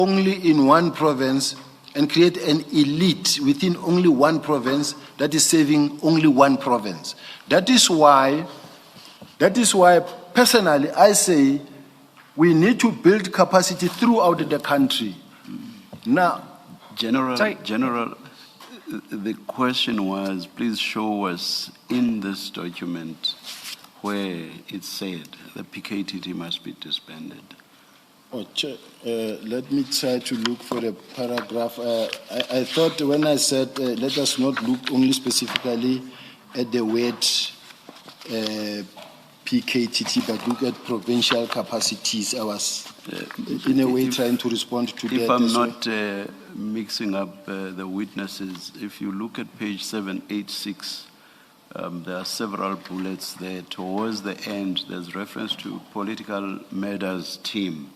only in one province and create an elite within only one province that is serving only one province. That is why personally I say we need to build capacity throughout the country. Now, General, the question was, please show us in this document where it said the PKTT must be disbanded. Oh, let me try to look for the paragraph. I thought when I said let us not look only specifically at the word PKTT, but look at provincial capacities. I was in a way trying to respond to that. If I'm not mixing up the witnesses, if you look at page 786, there are several bullets there. Towards the end, there's reference to political matters team.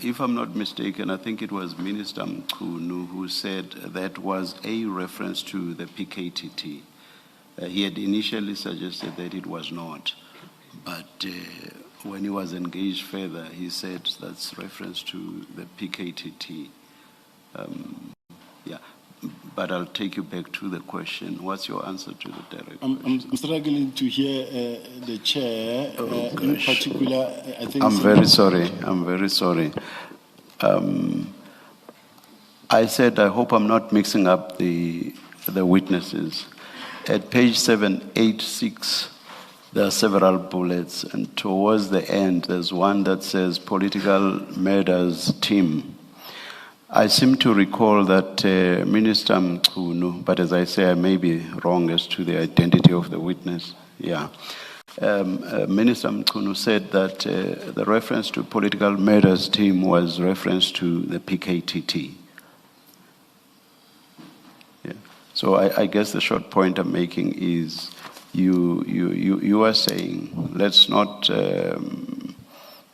If I'm not mistaken, I think it was Minister Mkhunu who said that was a reference to the PKTT. He had initially suggested that it was not, but when he was engaged further, he said that's reference to the PKTT. Yeah, but I'll take you back to the question. What's your answer to the direct question? I'm struggling to hear the chair. In particular, I think. I'm very sorry. I'm very sorry. I said I hope I'm not mixing up the witnesses. At page 786, there are several bullets, and towards the end, there's one that says political matters team. I seem to recall that Minister Mkhunu, but as I say, I may be wrong as to the identity of the witness. Yeah. Minister Mkhunu said that the reference to political matters team was reference to the PKTT. Yeah. So I guess the short point I'm making is you are saying let's not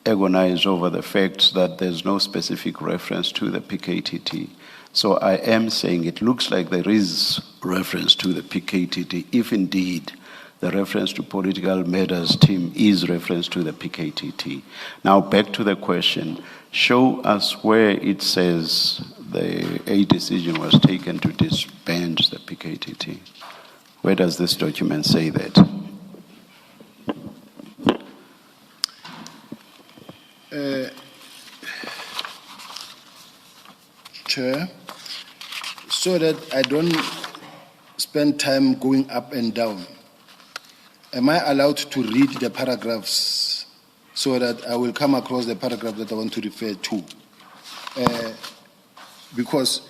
agonize over the fact that there's no specific reference to the PKTT. So I am saying it looks like there is reference to the PKTT, if indeed the reference to political matters team is reference to the PKTT. Now back to the question, show us where it says a decision was taken to disband the PKTT. Where does this document say that? Chair, so that I don't spend time going up and down, am I allowed to read the paragraphs so that I will come across the paragraph that I want to refer to? Because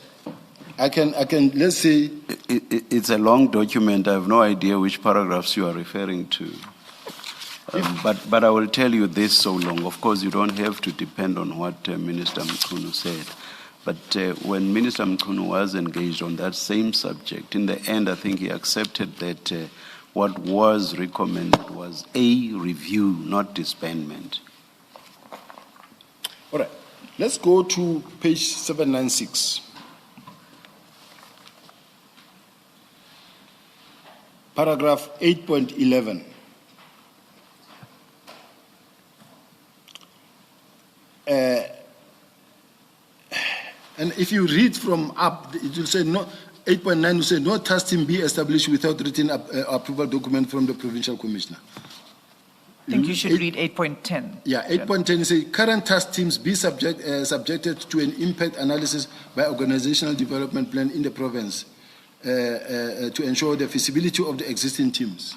I can, let's say... It's a long document. I have no idea which paragraphs you are referring to. But I will tell you this so long. Of course, you don't have to depend on what Minister Mkhunu said. But when Minister Mkhunu was engaged on that same subject, in the end, I think he accepted that what was recommended was a review, not disbandment. All right. Let's go to page 796. Paragraph 8.11. And if you read from up, it will say no. 8.9 will say no task team be established without written approval document from the provincial commissioner. I think you should read 8.10. Yeah, 8.10 says current task teams be subjected to an impact analysis by organizational development plan in the province to ensure the feasibility of the existing teams.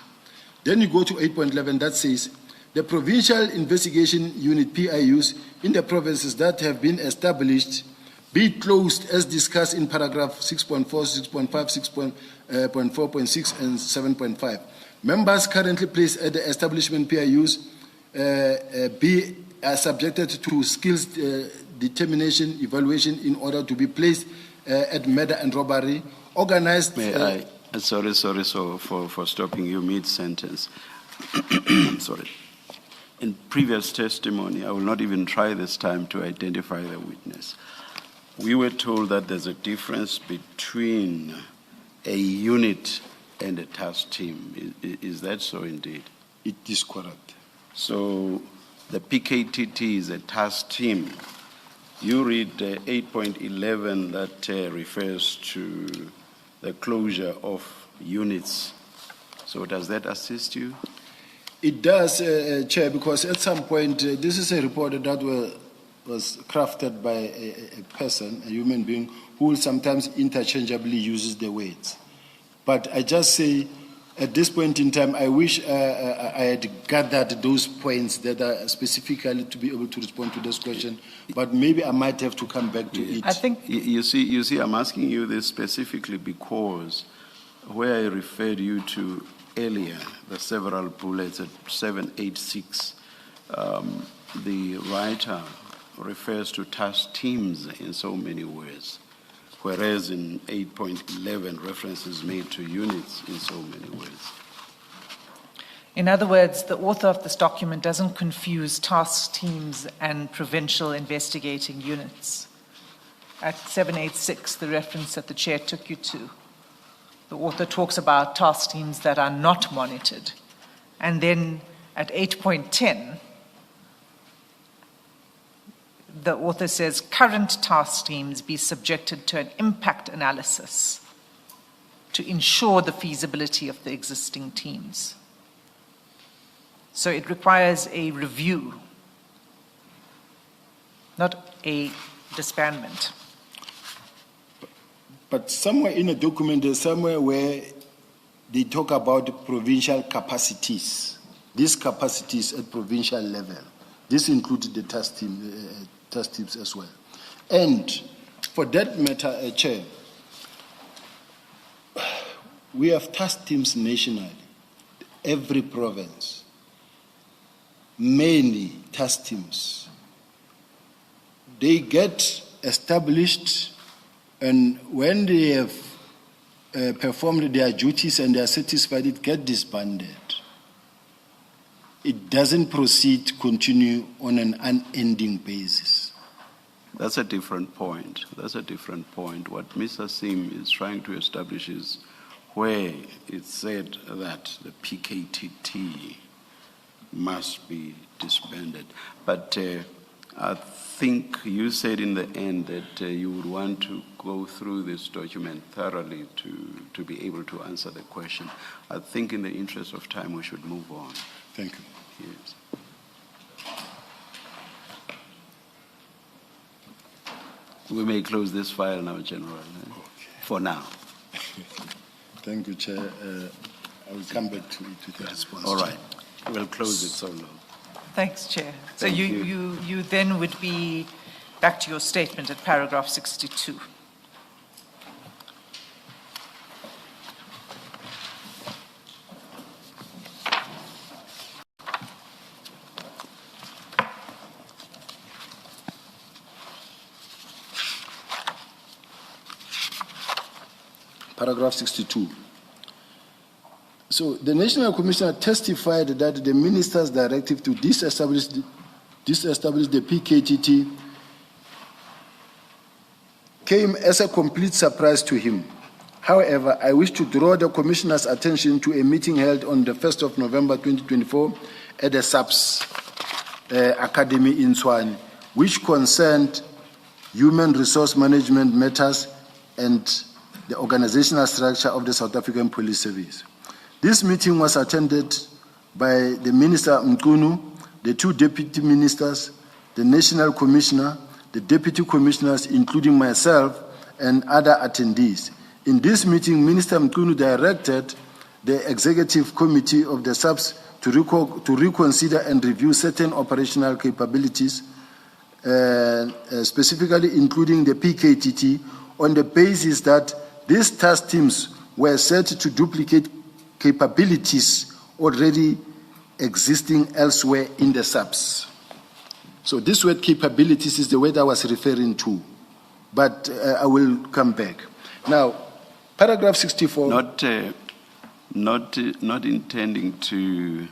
Then you go to 8.11 that says the provincial investigation unit PIUs in the provinces that have been established be closed as discussed in paragraph 6.4, 6.5, 6.4.6 and 7.5. Members currently placed at the establishment PIUs be subjected to skills determination evaluation in order to be placed at murder and robbery, organized... Sorry for stopping you mid-sentence. Sorry. In previous testimony, I will not even try this time to identify the witness. We were told that there's a difference between a unit and a task team. Is that so indeed? It is correct. So the PKTT is a task team You read 8.11 that refers to the closure of units. So does that assist you? It does, Chair, because at some point, this is a report that was crafted by a person, a human being, who will sometimes interchangeably uses the words. But I just say, at this point in time, I wish I had gathered those points that are specifically to be able to respond to this question, but maybe I might have to come back to it. I think You see, I'm asking you this specifically because where I referred you to earlier, the several bullets at 786, the writer refers to task teams in so many words, whereas in 8.11 reference is made to units in so many words. In other words, the author of this document doesn't confuse task teams and provincial investigating units. At 786, the reference that the chair took you to, the author talks about task teams that are not monitored. And then at 8.10, the author says current task teams be subjected to an impact analysis to ensure the feasibility of the existing teams. So it requires a review, not a disbandment. But somewhere in a document, there's somewhere where they talk about provincial capacities. These capacities at provincial level. This included the task teams as well. And for that matter, Chair, we have task teams nationally, every province, many task teams. They get established, and when they have performed their duties and they are satisfied, it gets disbanded. It doesn't continue on an unending basis. That's a different point. That's a different point. What Mr. Sim is trying to establish is where it said that the PKTT must be disbanded. But I think you said in the end that you would want to go through this document thoroughly to be able to answer the question. I think in the interest of time, we should move on. Thank you. Yes. We may close this file now, General, for now. Thank you, Chair. I will come back to the response. All right. We'll close it so long. Thanks, Chair. So Thank you then would be back to your statement at paragraph 62. Paragraph 62. So the National Commissioner testified that the minister's directive to disestablish the PKTT came as a complete surprise to him. However, I wish to draw the Commissioner's attention to a meeting held on the 1st of November 2024 at the SAPS Academy in Tshwane, which concerned human resource management matters and the organizational structure of the South African Police Service. This meeting was attended by the Minister Mkunu, the two deputy ministers, the National Commissioner, the deputy commissioners, including myself, and other attendees. In this meeting, Minister Mkunu directed the Executive Committee of the SAPS to reconsider and review certain operational capabilities, specifically including the PKTT, on the basis that these task teams were set to duplicate capabilities already existing elsewhere in the SAPS. So this word capabilities is the word I was referring to, but I will come back. Now, paragraph 64. Not intending to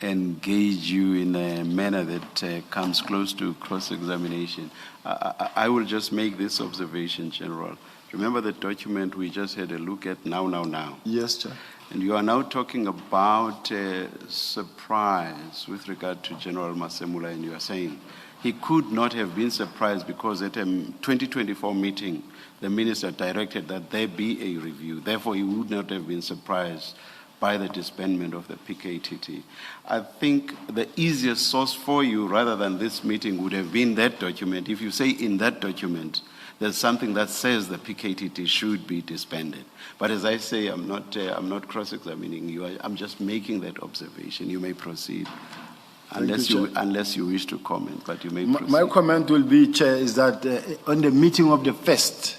engage you in a manner that comes close to cross-examination. I will just make this observation, General. Remember the document we just had a look at now? Yes, Chair. And you are now talking about surprise with regard to General Masemula, and you are saying he could not have been surprised because at a 2024 meeting, the minister directed that there be a review. Therefore, he would not have been surprised by the disbandment of the PKTT. I think the easiest source for you, rather than this meeting, would have been that document. If you say in that document, there's something that says the PKTT should be disbanded. But as I say, I'm not cross-examining you. I'm just making that observation. You may proceed, unless you wish to comment. But you may proceed. My comment will be, Chair, is that on the meeting of the first,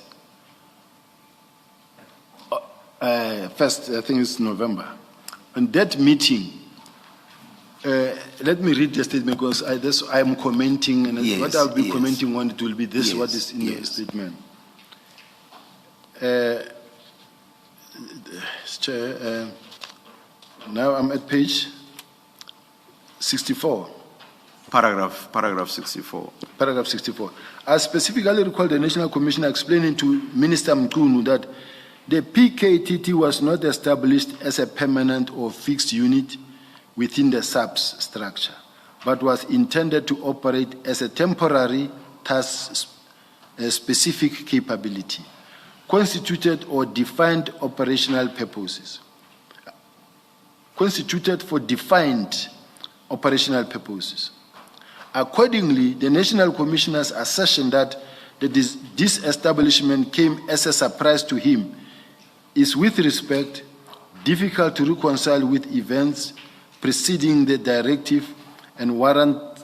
I think it's November. On that meeting, let me read the statement because I am commenting, and yes, what I'll be yes. commenting on, it will be this, Yes, what is in the yes. statement. Chair, now I'm at page 64. Paragraph 64. Paragraph 64. I specifically recall the National Commissioner explaining to Minister Mkunu that the PKTT was not established as a permanent or fixed unit within the SAPS structure, but was intended to operate as a temporary task-specific capability, constituted or defined operational purposes. Constituted for defined operational purposes. Accordingly, the National Commissioner's assertion that this establishment came as a surprise to him is, with respect, difficult to reconcile with events preceding the directive and warrant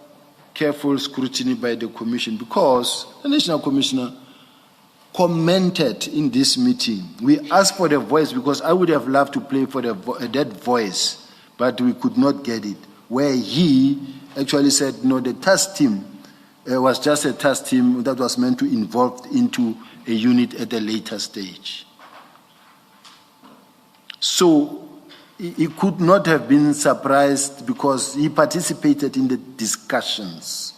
careful scrutiny by the Commission, because the National Commissioner commented in this meeting. We asked for the voice because I would have loved to play for that voice, but we could not get it, where he actually said, no, the task team was just a task team that was meant to involve into a unit at a later stage. So he could not have been surprised because he participated in the discussions,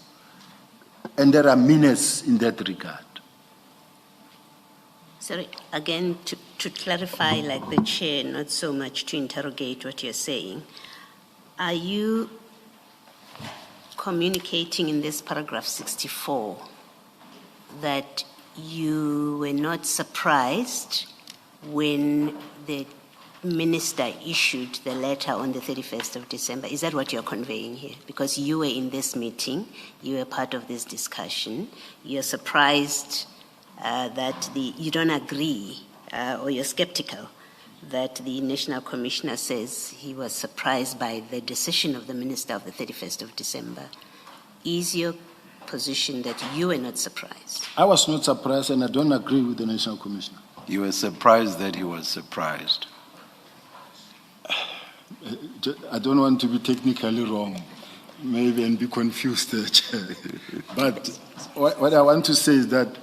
and there are minutes in that regard. Sorry, again, to clarify, like the chair, not so much to interrogate what you're saying, are you communicating in this paragraph 64 that you were not surprised when the minister issued the letter on the 31st of December? Is that what you're conveying here? Because you were in this meeting, you were part of this discussion, you're surprised that you don't agree or you're skeptical that the National Commissioner says he was surprised by the decision of the minister of the 31st of December. Is your position that you were not surprised? I was not surprised, and I don't agree with the National Commissioner. You were surprised that he was surprised. I don't want to be technically wrong, maybe, and be confused, Chair. But what I want to say is that...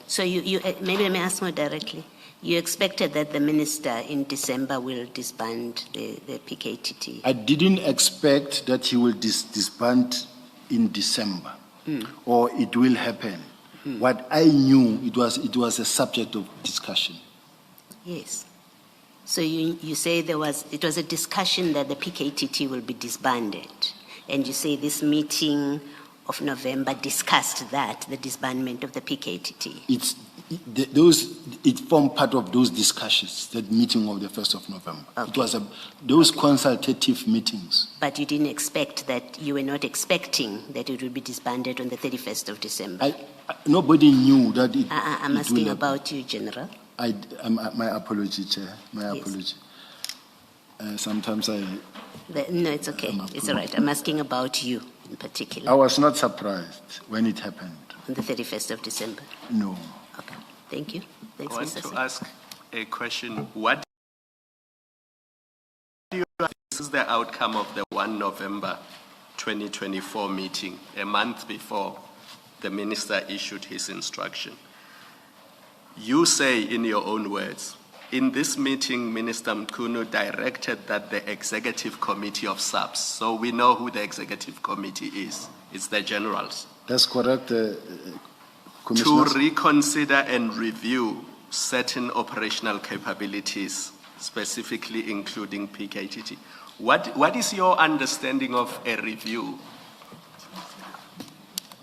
So you maybe let me ask more directly. You expected that the minister in December will disband the PKTT? I didn't expect that he will disband in December, or it will happen. What I knew, it was a subject of discussion. Yes. So you say it was a discussion that the PKTT will be disbanded, and you say this meeting of November discussed that, the disbandment of the PKTT. It formed part of those discussions, that meeting of the 1st of November. Okay. It was those consultative meetings. But you didn't expect that, you were not expecting that it would be disbanded on the 31st of December. Nobody knew that it I'm it asking will about you, General. my apology, Chair. My Yes. apology. Sometimes No, it's okay. It's all right. I'm asking about you in particular. I was not surprised when it happened. On the 31st of December. No. Okay. Thank you. Thanks, I want Mr. to Singh. ask a question. What do you think is the outcome of the 1 November 2024 meeting, a month before the minister issued his instruction? You say in your own words, in this meeting, Minister Mkunu directed that the executive committee of SAPS, so we know who the executive committee is, it's the generals, That's correct, to Commissioner. reconsider and review certain operational capabilities, specifically including PKTT. What is your understanding of a review?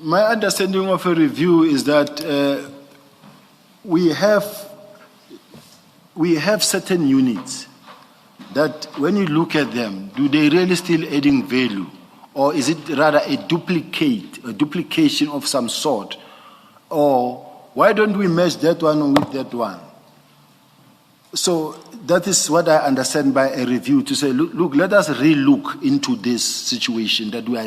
My understanding of a review is that we have certain units that when you look at them, do they really still adding value? Or is it rather a duplication of some sort? Or why don't we match that one with that one? So that is what I understand by a review, to say, look, let us re-look into this situation that we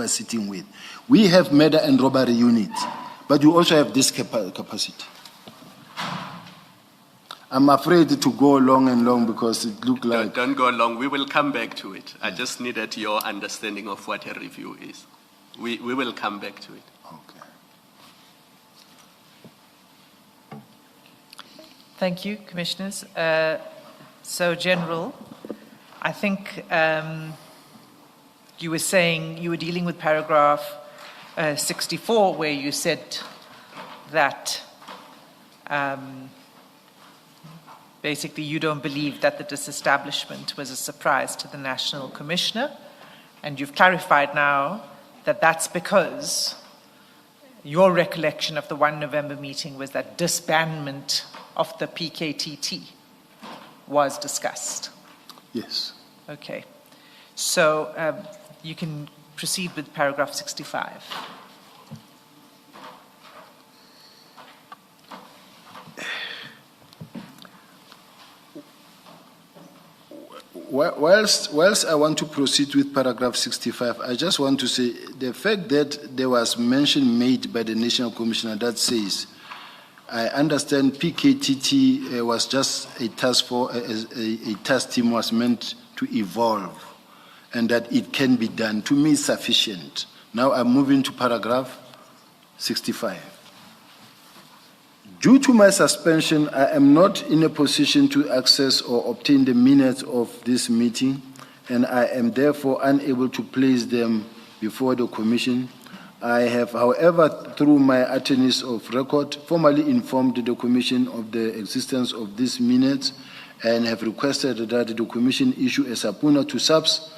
are sitting with. We have murder and robbery units, but you also have this capacity. I'm afraid to go long and long because it looks like... Don't go long. We will come back to it. I just needed your understanding of what a review is. We will come back to it. Okay. Thank you, Commissioners. So, General, I think you were saying you were dealing with paragraph 64, where you said that basically you don't believe that the disestablishment was a surprise to the National Commissioner, and you've clarified now that that's because your recollection of the 1 November meeting was that disbandment of the PKTT was discussed. Yes. Okay. So you can proceed with paragraph 65. Whilst I want to proceed with paragraph 65, I just want to say the fact that there was mention made by the National Commissioner that says, I understand PKTT was just a task team was meant to evolve, and that it can be done, to me sufficient. Now I'm moving to paragraph 65. Due to my suspension, I am not in a position to access or obtain the minutes of this meeting, and I am therefore unable to place them before the Commission. I have, however, through my attorneys of record, formally informed the Commission of the existence of these minutes and have requested that the Commission issue a subpoena to SAPS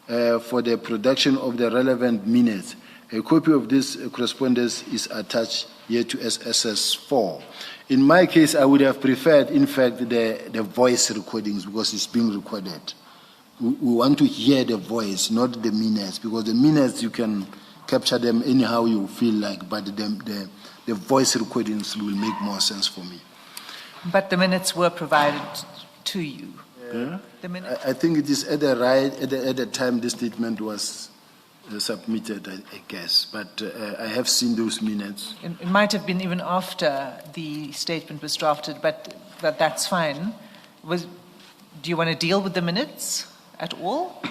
for the production of the relevant minutes. A copy of this correspondence is attached here to SS4. In my case, I would have preferred, in fact, the voice recordings because it's being recorded. We want to hear the voice, not the minutes, because the minutes you can capture them anyhow you feel like, but the voice recordings will make more sense for me. But the minutes were provided to you. Yeah. The minutes. I think it is at the time the statement was submitted, I guess, but I have seen those minutes. It might have been even after the statement was drafted, but that's fine. Do you want to deal with the minutes at all?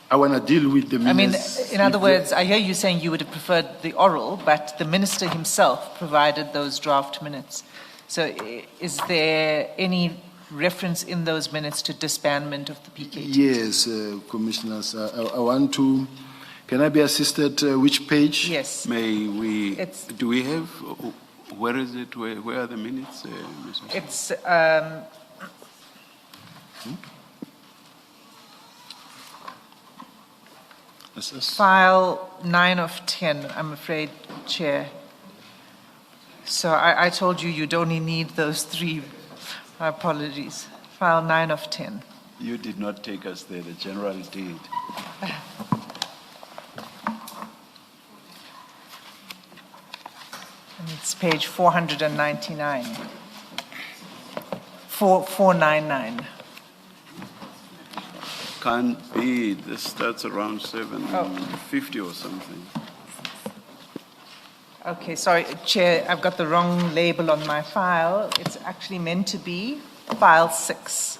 I want to deal with the minutes. I mean, in other words, I hear you saying you would have preferred the oral, but the Minister himself provided those draft minutes. So is there any reference in those minutes to disbandment of the PKT? Yes, Commissioners. I want to... Can I be assisted? Which page? Yes. Do we have, where is it, where are the minutes? It's... File 9 of 10, I'm afraid, Chair. So I told you you'd only need those 3. My apologies. File 9 of 10. You did not take us there, the General did. And it's page 499. 499. Can't be, this starts around 7:50 or something. Okay, sorry, Chair, I've got the wrong label on my file. It's actually meant to be file 6.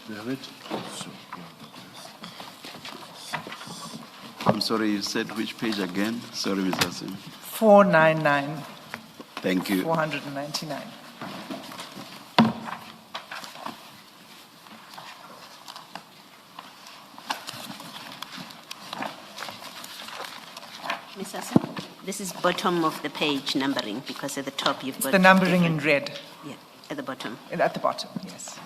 You have it? I'm sorry, you said which page again? Sorry, Mr. Sim. 499. Thank you. 499. Ms. Hassan, this is bottom of the page numbering because at the top you've got... The numbering in red. Yeah. At the bottom. At the bottom, yes.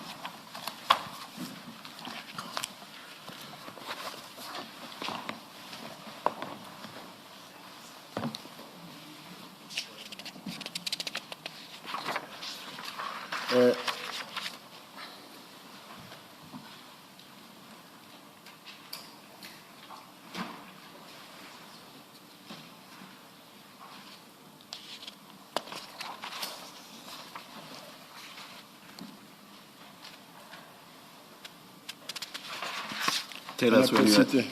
Tell us when you Proceed.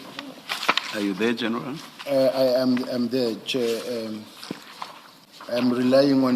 are you there, General? I am there, Chair. I'm relying on